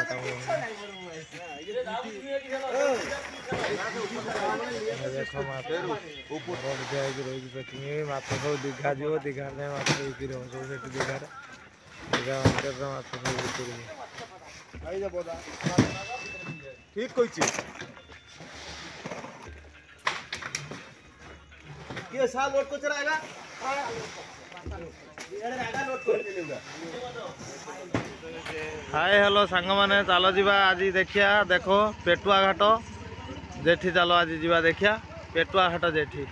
काम देखो माछ रही पैकिंग माछ सब दीघा जीव दीघा माछ बिक्री हम सब दीघार दीघा मार्केट माछ सब बिक्री ठीक कही किए सा लोड को चलाएगा हाय हेलो सांग मैंने चलो जीवा आज देखिया देखो पेटुआ घाट जेठी चलो आज जीवा देखिया पेटुआ घाट जेठी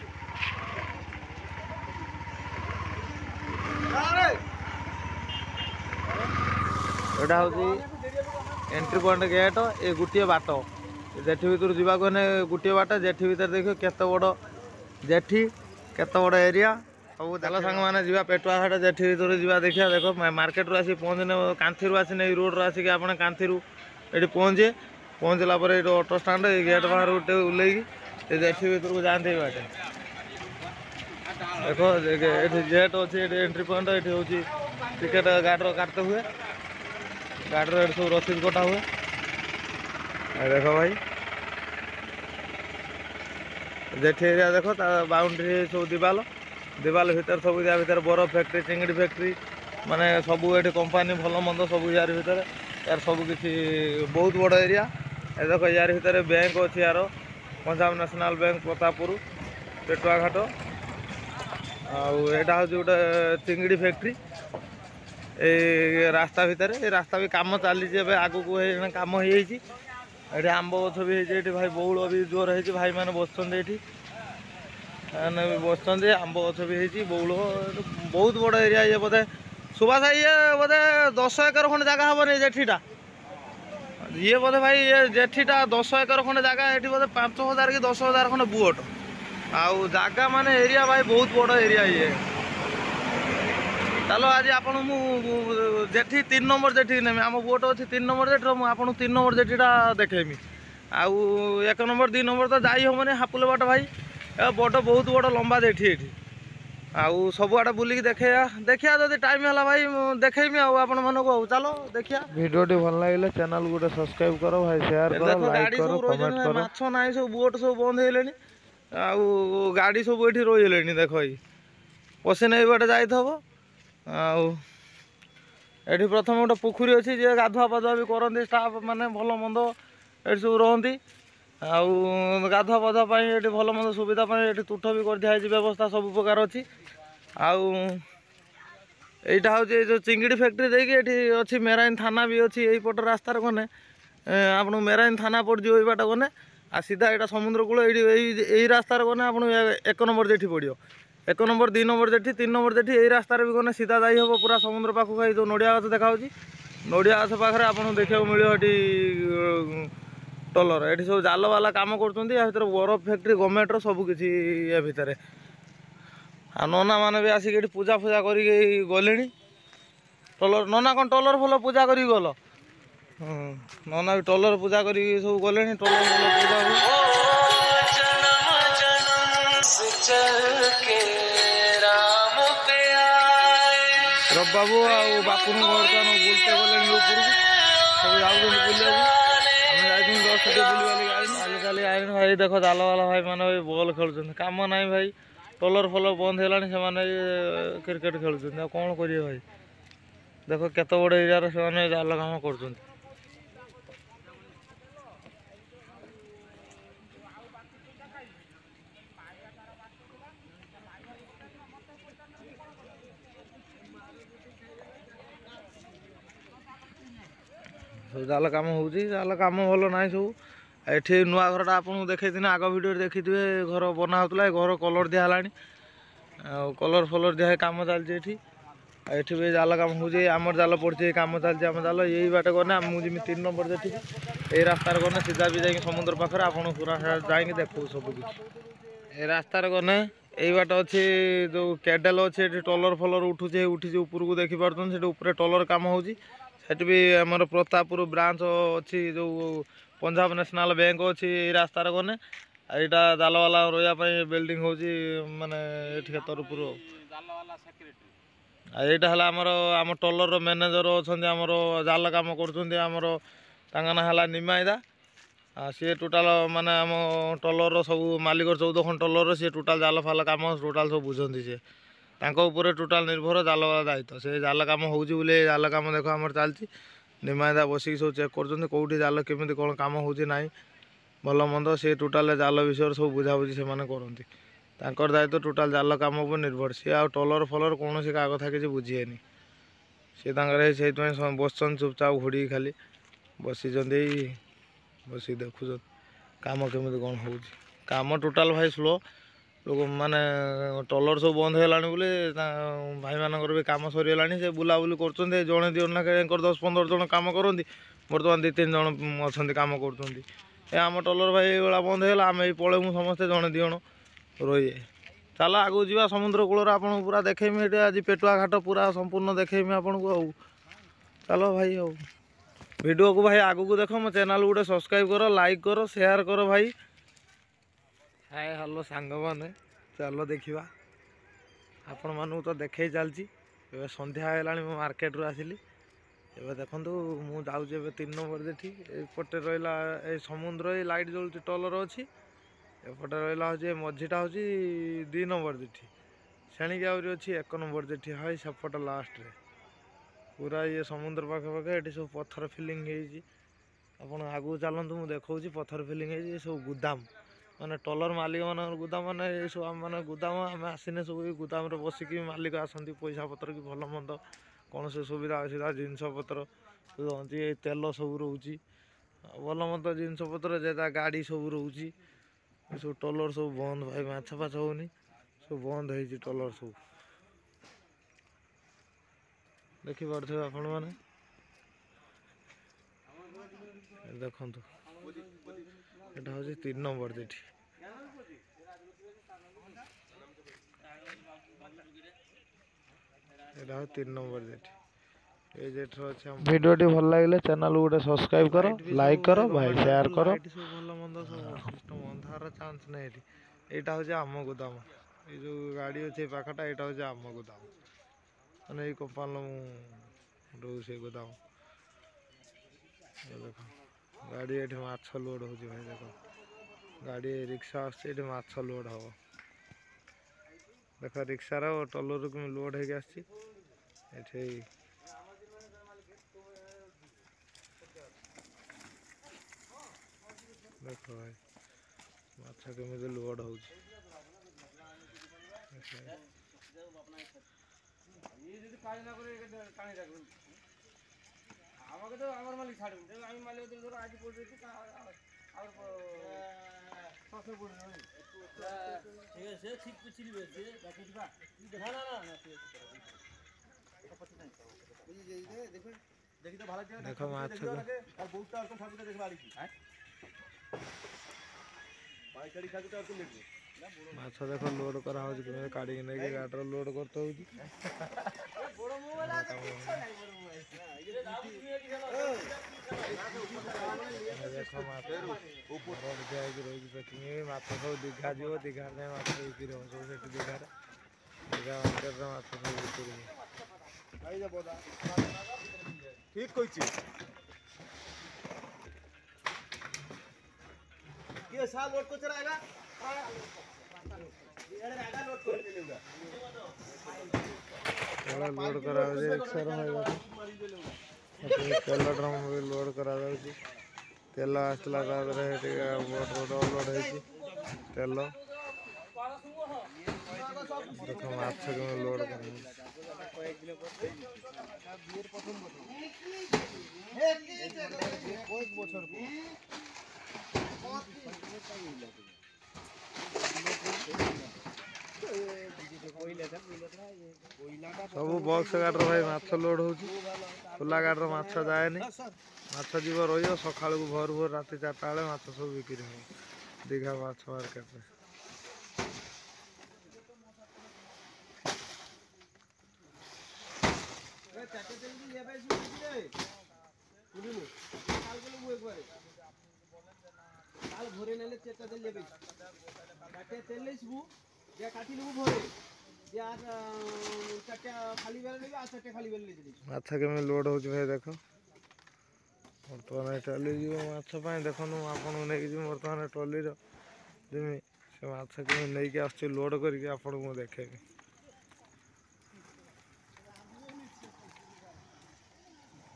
एटा हूँ एंट्री पॉइंट गेट ये गोटे बाट जेठी भर जावाक गोटे बाट जेठी भर देख केते बड़ जेठी केते बड़ एरिया सब चल सांग मैंने जी पेटुआ घाट जेठी भर जा देखिए देख मार्केट रू आसी पहुँचने कांथी आसी रोड रू आसिक आप कांथी ये पहुँचे पहुँचला ये ऑटो स्टाण्ड गेट बाहर गोटे ओल्लैक जेठी भर को जाते बाटे देखो ये जेट अच्छे एंट्री पॉइंट ये हूँ टिकेट गाड़ी काटते हुए गाड़ी सब रसीद कटा हुए देखो भाई जेठी एरिया देखो बाउंड्री सब दिवाल दिवाल भीतर सब या भीतर बरफ फैक्ट्री चिंगड़ी फैक्ट्री माने सबू ये कंपानी भल मंद सब यार भीतर यार सब किसी बहुत बड़ एरिया ये देखो यार भीतर बैंक अच्छी यार पंजाब नेशनल बैंक प्रतापपुर पेटुआ घाट आटा हूँ गोटे चिंगड़ी फैक्ट्री ए रास्ता भितर ये रास्ता भी काम चली आगू को काम हो आंब गछ भी है भाई बौल भी जोर है भाई मैंने बसते ये बस आंब गछ भी है बौल बहुत बड़ एरिया ये बोधे सुभाष भाई ये बोधे 10 एकर खंड जगह हम नहीं जेठीटा ये बोधे भाई ये जेठीटा 10 एकर खंड जगह ये बोधे 5,000 कि 10,000 खंड बुट आउ जगह माने एरिया भाई बहुत बड़ एरिया ये चलो आज आपन जेठी 3 नंबर जेठी नेमी आम बोट अच्छी 3 नंबर जेठी आपको 3 नंबर जेठीटा देखेमी आउ 1 नंबर 2 नंबर तो जाई हम हापुले बाट भाई बड़ बहुत बड़ लंबा जेठी ये आउ सबुआड़े बुलिक देखा देखिया जब टाइम है भाई देखेमी आपण मानक चलो देखिया वीडियो भल लगे चैनल गोटे सब्सक्राइब करो भाई शेयर करो लाइक करो कमेंट करो माछ नाई सब बोट सब बंद हेलेनी आउ गाड़ी सब ये रही देख भाई पशि नहीं बाटे जाई आउ प्रथम गोटे पोखरी अच्छी जे गाधुआ पाधुआ भी करती स्टाफ माने भल मंद ये सब रहती आउ गाधुआ पाधुआ ये भल मंद सुविधा ये तुठ भी कर दिया व्यवस्था सब प्रकार अच्छी आउ एटा हूँ जो चिंगड़ी फैक्ट्री देखिए ये अच्छी मेराइन थाना भी अच्छी यहीपट रास्तार गने आप मेराइन थाना पड़ जाए ये बाट गने आ सीधा यहाँ समुद्र कूल यही रास्तार गने आप 1 नंबर जेठी पड़ो 1 नंबर 2 नंबर जेठी 3 नंबर जेठी यही रास्तार भी गने सीधा जाई हम पूरा समुद्र पाखक जो नड़िया गछ देखा नड़िया गछ पाखे आपको देखा मिले टलर ये सब जाल वाला कम कर बरफ फैक्ट्री गवर्नमेंटर सबकि या भितर नना मैंने भी आसिक पूजा फूजा कर गले टलर नना कौन टलर फल पूजा कर गल नना भी टलर पूजा कर सब गले टलर फल पूजा रब बाबू आ बापू बर्तमान बुलते गले ऊपर सब जाऊँ बुले आजिकाली आईन भाई देख जाल वाला भाई मैंने भाई बॉल खेल कम ना भाई टलर फल बंद है से क्रिकेट खेल कौन करेंगे भाई देख केते बड़ एरिया से जाल कम कर जाल कम हो जाल कम भल ना सब ये नुआ घरटा आपको देखी आग भिडियो देखी थे घर बना होता घर कलर दिहला कलर फलर दिह कम चलती ये भी जाल कम हो आमर जाल पड़ी कम चलती आम जाल यही बाटे गने मुझे 3 नंबर जेठी यही रास्तार गने सीधा भी जाए समुद्र पाखे आप पूरा जाए देखो सब किसी ये रास्तार गने यही बाट अच्छे जो कैडेल अच्छे टलर फलर उठुचे उठी ऊपर को देखिपुर ऊपर टलर कम हो भी आमर प्रतापपुर ब्रांच अच्छी जो पंजाब नेशनल बैंक अच्छी रास्तार गने यहाँ जाल वाला रही बिल्डिंग हो माने तरफ यहाँ है आम टलर मैनेजर अच्छा जाल कम कर ତାଙ୍କ ନାଁ ହେଲା ନିମାଇଦା। ସିଏ ଟୋଟାଲ୍ ମାନେ ଆମ ଟଲର୍ର ସବୁ ମାଲିକର 14 ଖଣ୍ଡ ଟଲର୍ର ସିଏ ଟୋଟାଲ୍ ଜାଲ ଫାଲ କାମ ଟୋଟାଲ୍ ସବୁ ବୁଝନ୍ତି। ସିଏ ତାଙ୍କ ଉପରେ ଟୋଟାଲ୍ ନିର୍ଭର ଜାଲ ଦାୟିତ୍ୱ। ସେ ଜାଲ କାମ ହେଉଛି ବୋଲି ଏ ଜାଲ କାମ ଦେଖ ଆମର ଚାଲିଛି। ନିମାଇଦା ବସିକି ସବୁ ଚେକ୍ କରୁଛନ୍ତି କେଉଁଠି ଜାଲ କେମିତି କ'ଣ କାମ ହେଉଛି ନାହିଁ ଭଲ ମନ୍ଦ। ସେ ଟୋଟାଲ୍ ଜାଲ ବିଷୟରେ ସବୁ ବୁଝାବୁଝି ସେମାନେ କରନ୍ତି। ତାଙ୍କର ଦାୟିତ୍ୱ ଟୋଟାଲ୍ ଜାଲ କାମ ଉପରେ ନିର୍ଭର। ସିଏ ଆଉ ଟଲର୍ ଫଲର୍ କୌଣସି କାହା କଥା କିଛି ବୁଝିବେନି। ସିଏ ତାଙ୍କର ସେଇଥିପାଇଁ ବସିଛନ୍ତି ଚୁପଚାପ ଘୋଡ଼ିକି ଖାଲି ବସିଛନ୍ତି। ବସିକି ଦେଖୁଛନ୍ତି କାମ କେମିତି କ'ଣ ହେଉଛି। କାମ ଟୋଟାଲ୍ ଭାଇ ସ୍ଲୋ। ଲୋକ ମାନେ ଟଲର୍ ସବୁ ବନ୍ଦ ହେଇଗଲାଣି ବୋଲି ଭାଇମାନଙ୍କର ବି କାମ ସରିଗଲାଣି। ସେ ବୁଲାବୁଲି କରୁଛନ୍ତି। ଜଣେ ଦୁଇ ଜଣ ନାଙ୍କର 10-15 ଜଣ କାମ କରନ୍ତି। ବର୍ତ୍ତମାନ 2-3 ଜଣ ଅଛନ୍ତି କାମ କରୁଛନ୍ତି। ଏ ଆମ ଟଲର୍ ଭାଇ ଏଇଭଳିଆ ବନ୍ଦ ହେଇଗଲା। ଆମେ ଏଇ ପଳେଇମୁ ସମସ୍ତେ ଜଣେ 2 ଜଣ ରହିବେ। ଚାଲ ଆଗକୁ ଯିବା ସମୁଦ୍ର କୂଳରେ ଆପଣଙ୍କୁ ପୁରା ଦେଖେଇମି। ଏଠି ଆଜି ପେଟୁଆ ଘାଟ ପୁରା ସମ୍ପୂର୍ଣ୍ଣ ଦେଖେଇମି ଆପଣଙ୍କୁ। ଆଉ ଚାଲ ଭାଇ ଆଉ ଭିଡ଼ିଓକୁ ଭାଇ ଆଗକୁ ଦେଖ। ମୋ ଚ୍ୟାନେଲ୍ ଗୋଟେ ସବସ୍କ୍ରାଇବ୍ କର, ଲାଇକ୍ କର, ସେୟାର କର ଭାଇ। ହାଏ ହ୍ୟାଲୋ ସାଙ୍ଗମାନେ, ଚାଲ ଦେଖିବା। ଆପଣମାନଙ୍କୁ ତ ଦେଖେଇ ଚାଲିଛି। ଏବେ ସନ୍ଧ୍ୟା ହେଇଗଲାଣି। ମୁଁ ମାର୍କେଟରୁ ଆସିଲି। ଏବେ ଦେଖନ୍ତୁ ମୁଁ ଯାଉଛି ଏବେ 3 ନମ୍ବର ଯେଠି। ଏପଟେ ରହିଲା ଏଇ ସମୁଦ୍ର, ଏଇ ଲାଇଟ୍ ଜଳୁଛି ଟଲର୍ ଅଛି। ଏପଟେ ରହିଲା ହେଉଛି ମଝିଟା ହେଉଛି 2 ନମ୍ବର ଯେଠି। ସେଣିକି ଆହୁରି ଅଛି 1 ନମ୍ବର ଯେଠି। ହାଇ ସେପଟ ଲାଷ୍ଟରେ ପୁରା ଇଏ ସମୁଦ୍ର ପାଖାପାଖି। ଏଠି ସବୁ ପଥର ଫିଲିଂ ହେଇଛି। ଆପଣ ଆଗକୁ ଚାଲନ୍ତୁ ମୁଁ ଦେଖାଉଛି। ପଥର ଫିଲିଂ ହେଇଛି। ଏ ସବୁ ଗୁଦାମ ମାନେ ଟଲର୍ ମାଲିକମାନଙ୍କର ଗୁଦାମ। ମାନେ ଏସବୁ ଆମ ମାନେ ଗୁଦାମ ଆମେ ଆସିନେ ସବୁ ଏଇ ଗୁଦାମରେ ବସିକି ମାଲିକ ଆସନ୍ତି ପଇସା ପତ୍ର କି ଭଲ ମନ୍ଦ କୌଣସି ସୁବିଧା ଅସୁବିଧା ଜିନିଷପତ୍ର ରହୁଛି। ଏଇ ତେଲ ସବୁ ରହୁଛି ଭଲ ମନ୍ଦ ଜିନିଷପତ୍ର ଯେଟା ଗାଡ଼ି ସବୁ ରହୁଛି। ଏସବୁ ଟଲର୍ ସବୁ ବନ୍ଦ ଭାଇ। ମାଛ ଫାଛ ହେଉନି ସବୁ ବନ୍ଦ ହେଇଛି ଟଲର୍ ସବୁ। ଦେଖିପାରୁଥିବେ ଆପଣମାନେ। ଦେଖନ୍ତୁ ଏଟା ହେଉଛି 3 ନମ୍ବର ଯେଠି। ଏଟା ହେଉଛି 3 ନମ୍ବର ଯେଠି। এই যেটা আছে ভিডিওটি ভালো লাগলে চ্যানেল গোটে সবসক্রাইব করো, লাইক করো ভাই, শেয়ার করো। সব ভালো মন্দ সব সিস্টেম ଅନ୍ଧାର ଚାନ୍ସ ନାହିଁ ଏଠି। এইটা হচ্ছে ଆମ ଗୋଦାମ। এই ଯେଉଁ ଗାଡ଼ି ଅଛି এই ପାଖଟା এইটা হচ্ছে ଆମ ଗୋଦାମ। ମାନେ ଏଇ କମ୍ପାନୀର ମୁଁ ରହୁଛି ସେଇ ଗୋଦାମ। ଦେଖ ଗାଡ଼ି ଏଠି ମାଛ ଲୋଡ଼ ହେଉଛି ଭାଇ। ଦେଖ ଗାଡ଼ି ରିକ୍ସା ଆସୁଛି ଏଠି ମାଛ ଲୋଡ଼ ହେବ। ଦେଖ ରିକ୍ସାର ଟଲର୍ରୁ କେମିତି ଲୋଡ଼ ହେଇକି ଆସିଛି ଏଠି। ଦେଖ ଭାଇ ମାଛ କେମିତି ଲୋଡ଼ ହେଉଛି। ଦେଖ ମାଛ ମାଛ ଦେଖ ଲୋଡ଼ କରାହେଉଛି କେମିତି କାଢ଼ିକି ନେଇକି ଗାଡ଼ିର ଲୋଡ଼ କରତେ ହେଉଛି। ଦେଖ ମାଛ ଦିଆ ହେଇକି ରହିଛି ପେକିଂ। ମାଛ ସବୁ ଦୀଘା ଯିବ। ଦୀଘା ଯାଏ ମାଛ ବିକ୍ରି ହେବ ସବୁ ସେଠି ଦୀଘାରେ। ଦୀଘା ମାର୍କେଟରେ ମାଛ ସବୁ ବିକ୍ରି ହେବ। ঠিক কইছি কি সাল লোড করছে রায়গা এড়ে রায়গা লোড করে দিলেগা ଏଗୁଡ଼ା ଲୋଡ଼ କରାଯାଉଛି ରିକ୍ସାର। ତେଲ ଡ୍ରମ୍ ବି ଲୋଡ଼ କରାଯାଉଛି। ତେଲ ଆସିଥିଲା ତା ଦେହରେ ସେଠି ଲୋଡ଼ ହେଇଛି ତେଲ। ଦେଖ ମାଛ କେମିତି ଲୋଡ଼ କରାଯାଉଛି। ସବୁ ବକ୍ସ ଗାଡ଼ିର ଭାଇ ମାଛ ଲୋଡ଼ ହେଉଛି। ଖୋଲା ଗାଡ଼ିର ମାଛ ଯାଏନି। ମାଛ ଯିବ ରହିବ ସକାଳକୁ ଭୋର ଭୋର ରାତି 4ଟା ବେଳେ ମାଛ ସବୁ ବିକ୍ରି ହେବ ଦୀଘା ମାଛ ମାର୍କେଟରେ। ভরে নেলে চেটা তেল যাবে চারটে তেল নেবু যে কাটি নেবু ভরে যে আর চারটে খালি বেলা নেবে আর চারটে খালি বেলা নিয়ে মাছ কেমন লোড হচ্ছে ভাই। দেখো ବର୍ତ୍ତମାନ ଟଲି ଯିବ ମାଛ ପାଇଁ। ଦେଖନ୍ତୁ ମୁଁ ଆପଣଙ୍କୁ ନେଇକି ଯିବି ବର୍ତ୍ତମାନ ଟଲିର ଯିମି ସେ ମାଛ କେମିତି ନେଇକି ଆସୁଛି ଲୋଡ଼ କରିକି ଆପଣଙ୍କୁ ମୁଁ ଦେଖେଇବି।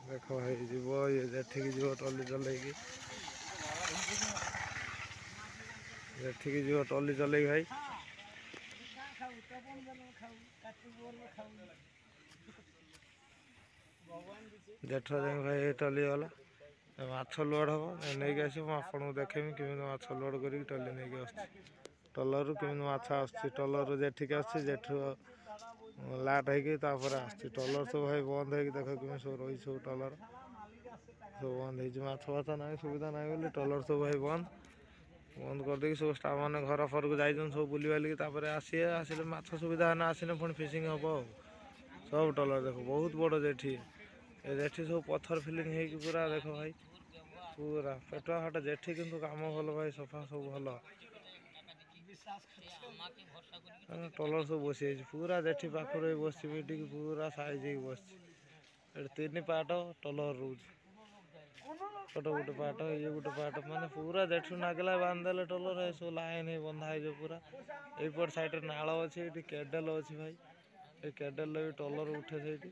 ଦେଖ ଭାଇ ଯିବ ଇଏ ଯେଠିକି ଯିବ ଟଲି ଚଲେଇକି, ଯେଠିକି ଯିବ ଟଲି ଚଲେଇକି ଭାଇ। ଯେଠ ଯାଇକି ଭାଇ ଟଲି ଗଲା ମାଛ ଲୋଡ଼ ହବ ନେଇକି ଆସିବ। ମୁଁ ଆପଣଙ୍କୁ ଦେଖେଇବି କେମିତି ମାଛ ଲୋଡ଼ କରିକି ଟଲି ନେଇକି ଆସୁଛି। ଟଲରରୁ କେମିତି ମାଛ ଆସୁଛି, ଟଲରରୁ ଯେଠିକି ଆସୁଛି, ଯେଠୁ ଲାଟ ହେଇକି ତାପରେ ଆସୁଛି। ଟଲର ସବୁ ଭାଇ ବନ୍ଦ ହେଇକି ଦେଖ କେମିତି ସବୁ ରହିଛି ସବୁ ଟଲର ସବୁ ବନ୍ଦ ହେଇଛି। ମାଛ ଫାଛ ନାହିଁ, ସୁବିଧା ନାହିଁ ବୋଲି ଟଲର ସବୁ ଭାଇ ବନ୍ଦ କରିଦେଇକି ସବୁ ଷ୍ଟାଫ ମାନେ ଘର ଫରକୁ ଯାଇଛନ୍ତି ସବୁ ବୁଲି ବାଲିକି ତାପରେ ଆସିଲେ ମାଛ ସୁବିଧା ହେନେ ଆସିନେ ପୁଣି ଫିସିଂ ହବ ଆଉ। ସବୁ ଟଲର ଦେଖ ବହୁତ ବଡ଼ ଯେଠି, ଏ ଯେଠି ସବୁ ପଥର ଫିଲିଂ ହେଇକି ପୁରା ଦେଖ ଭାଇ ପୁରା ପେଟୁଆ ହାଟ ଯେଠି, କିନ୍ତୁ କାମ ଭଲ ଭାଇ, ସଫା ସବୁ ଭଲ। ଟଲର ସବୁ ବସି ଯାଇଛି ପୁରା ଯେଠି ପାଖରୁ ବସିଛି ଏଠିକି ପୁରା ସାଇଜ ହେଇକି ବସିଛି। ଏଠି 3 ପାଟ ଟଲର ରହୁଛି, ଛୋଟ ଗୋଟେ ପାଟ ଇଏ ଗୋଟେ ପାଟ, ମାନେ ପୁରା ଯେଠୁ ନାଗିଲା ବାନ୍ଧିଦେଲେ ଟଲର ସବୁ ଲାଇନ ହେଇ ବନ୍ଧା ହେଇଯିବ ପୁରା। ଏଇପଟ ସାଇଡରେ ନାଳ ଅଛି, ଏଠି କେଡେଲ ଅଛି ଭାଇ, ଏ କେଡେଲରେ ବି ଟଲର ଉଠେ ସେଇଠି।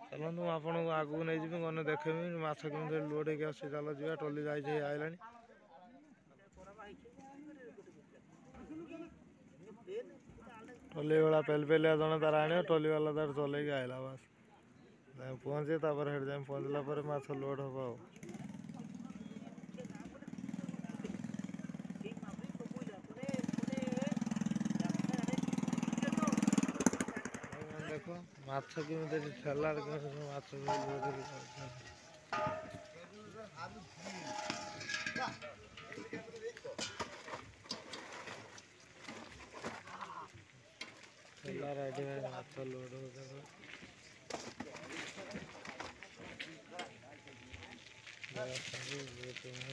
ଚାଲନ୍ତୁ ମୁଁ ଆପଣଙ୍କୁ ଆଗକୁ ନେଇଯିବି, ଗନେ ଦେଖେଇବି ମାଛ କେମିତି ଲୋଡ଼ ହେଇକି ଆସୁଛି। ଚାଲ ଯିବା, ଟଲି ଯାଇଛି ଆଇଲାଣି। ଟଲି ଭଳିଆ ପେଲି ପେଲିଆ ଜଣେ ତାର ଆଣିବ, ଟଲି ବାଲା ତାର ଚଲେଇକି ଆଇଲା ବାସ୍ ଯାଇ ପହଞ୍ଚେ। ତାପରେ ସେଠି ଯାଇ ପହଞ୍ଚିଲା ପରେ ମାଛ ଲୋଡ଼ ହବ ଆଉ। ଦେଖ ମାଛ କେମିତି ଏଠି ଠେଲାରେ କେମିତି ସବୁ ମାଛ ଠେଲାରେ ଏଠି ଭାଇ ମାଛ ଲୋଡ଼ ହଉଛି।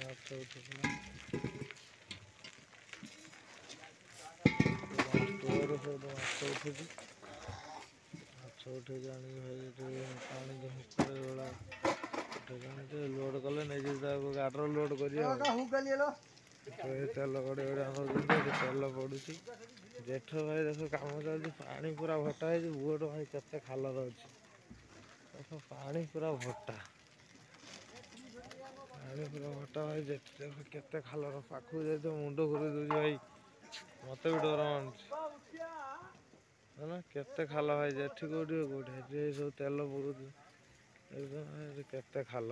ମାଛ ଉଠୁଥିଲା ଟୋର ସବୁ ମାଛ ଉଠୁଛି। ମାଛ ଉଠେଇକି ଆଣିକି ଭାଇ ଏଠି ପାଣି ଭଳିଆ ଉଠେଇକି ଲୋଡ଼ କଲେ ନେଇକି ତାକୁ ଗାଡ଼ିର ଲୋଡ଼ କରିବା। ତେଲ ଗଡ଼ିଆ ହେଉଛନ୍ତି, ଏଠି ତେଲ ପଡ଼ୁଛି। ଜେଠ ଭାଇ ଦେଖ କାମ ଚାଲିଛି, ପାଣି ପୁରା ଭଟା ହେଇଛି। ବୁଟ ଭାଇ କେତେ ଖାଲର ଅଛି ଦେଖ, ପାଣି ପୁରା ଭଟା, ପାଣି ପୁରା ଭଟା ଭାଇ। ଜେଠ ଦେଖ କେତେ ଖାଲର, ପାଖକୁ ଯାଇଥିବ ମୁଣ୍ଡ ଘୁରେଇ ଦଉଛି ଭାଇ, ମତେ ବି ଡର ମାଡୁଛି ହେଲା। କେତେ ଖାଲ ଭାଇ, ଯେଠି କୋଉଠି କୋଉଠି, ଏଠି ସବୁ ତେଲ ପଡ଼ୁଛି। କେତେ ଖାଲ।